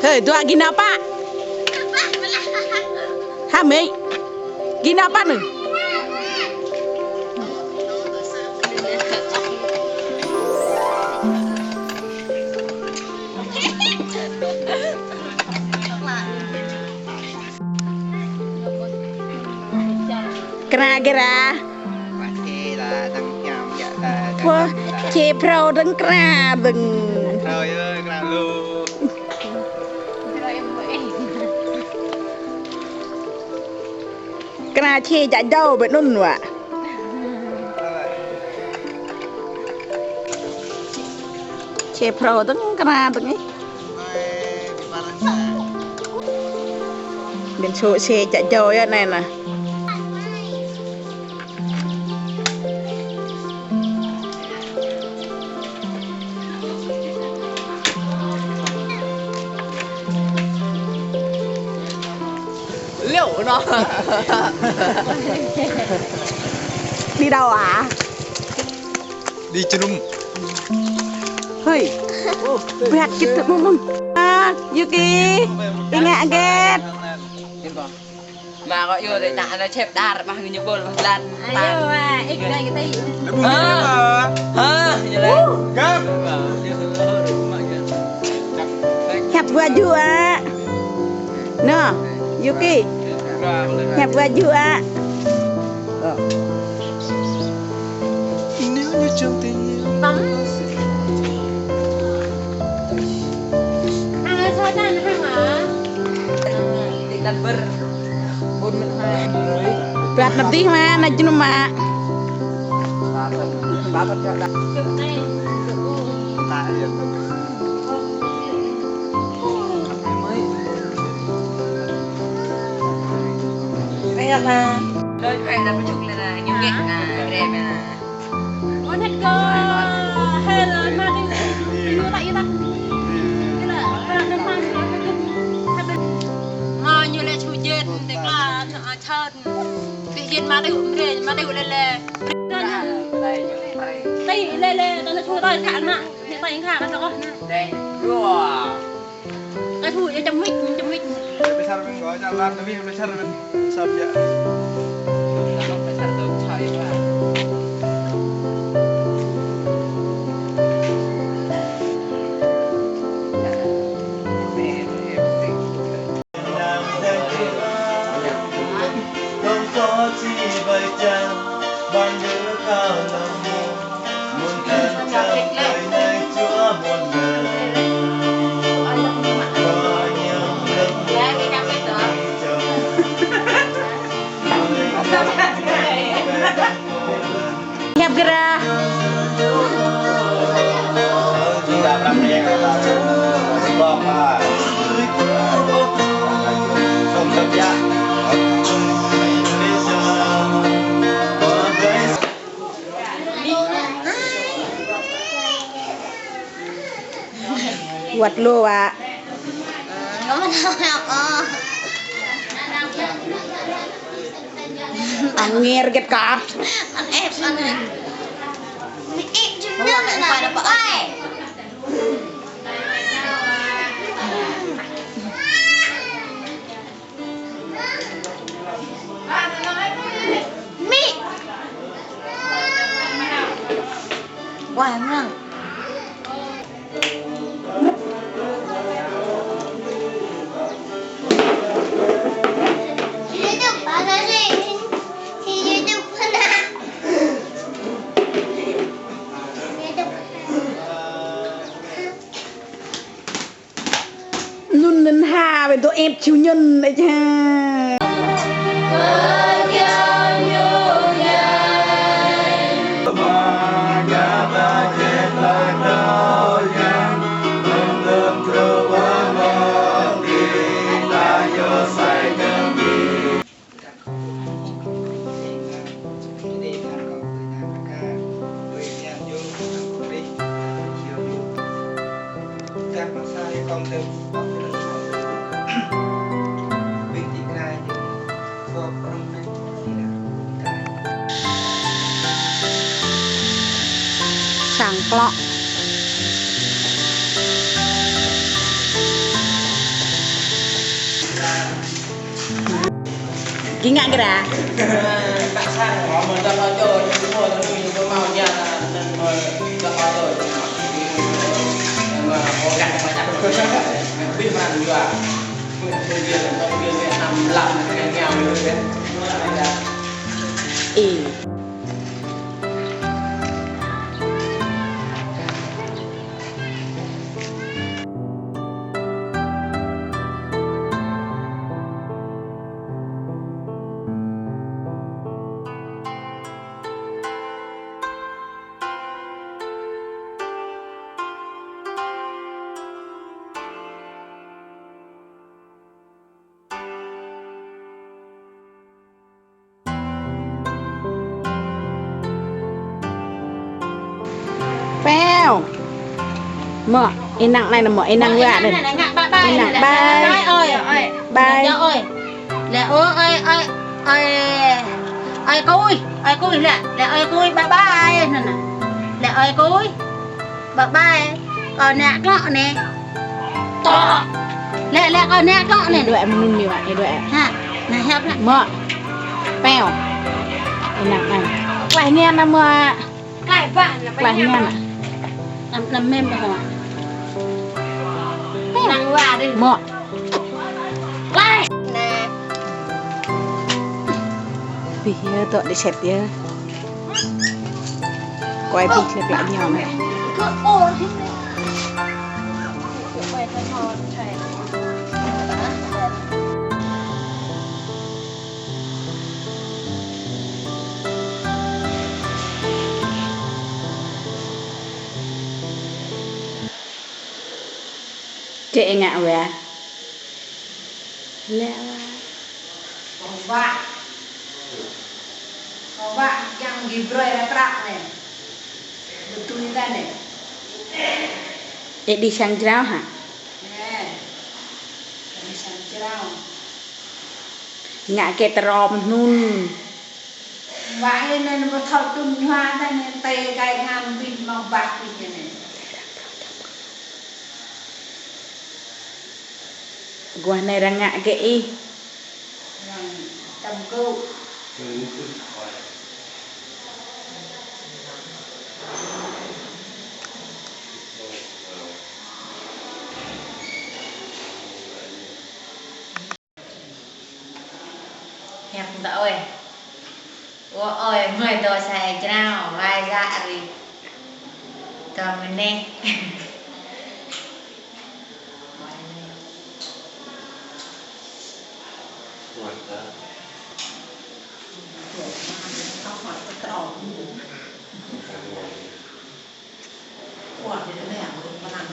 Hei, tua gini apa? Hame, gini apa nih? Kira-kira wah, cepro dan kera deng. Kena che chạy đâu bên nôn nọ. Cepro dan kera deng ấy. Bên số xe chạy đâu vậy này nè. Liệu nó đi đâu à? Đi chân um. Hei, lihat kita ngomong. Yuki, ingat get. Mà gọi vô để nãy nó chép đa mà hình như bồn mà lan. Ayo à, ít đây cái tay. Vậy đấy. Gap. Hẹp baju ah. No, Yuki. Hẹp baju ah. Nếu như trong tình yêu. Tắm. Ăn ơi sao ăn không hả? Định đặt bơ. 8 นาทีมานะจุนมา Bapak cakap. Ayo lah. Rồi phải là một chút là nhiều nghẹn là đẹp nè. Muốn hết cơ. Hay là mà đi vô lại ta. Cái là nó mang nó như là chủ diện tức là chân tự nhiên mà đều lên tay lên nó chui tay khả nè thì tay khả nó có Đây. Wow. cái chui cho chấm mít Besar ben gak jalan tapi besar ben sabya. Nó phải thật tốt trời mà. Không có chi vậy chăng ban đứa cao lòng muôn thân trong đời này Chúa muôn đời có những lúc Hẹp kira. tidak pernah Bapak không chấp nhận Quạt lô ạ. Ang ngir get card. ăn ép chứ nữa là nó phải mị quá ngon Nun nên ha bên tụi em chịu nhân đấy cha. Sàng cọ. ngak kira. Tak sang, mau dah baca, semua ni juga mau dia dan mau dah baca. Orang banyak lebih mana juga. Dia Vietnam lam dengan yang kan. Phèo mọ nặng này là mọ nặng vạ đây nặng bay ơi bay ơi lẹ ơi ơi cùi lẹ ơi cùi bye bye nè lẹ ơi cùi bye bye còn nè cọ nè to lẹ còn nè cọ nè đuệ mình nhiều ạ đuệ ha nè hấp nè mọ phèo nặng này lại nghe là mọ lại bạn là lại nghe là làm mềm vào hả nặng qua đi mọ lại nè vì tụi để xếp đi quay bị xếp lại nhau này cứ ôn thế quay thân hòn thầy chị ngạo về lẹ Còn bạn yang gibre ra trak này. Betul ni kan ni. để đi sang rau hả Nè. Kami sang cerau. ngạ kẹt ròm nun Bạn lên nên mà thâu tung hoa ta nên tay gai ngam pin màu bạc đi này. gua này là ngạ kệ Yang tầm câu. Hẹp đã ơi. Ôi, người tôi xài cho nào, vai dạ rồi. Cầm mình nè. Quả thì nó mẹ mà làm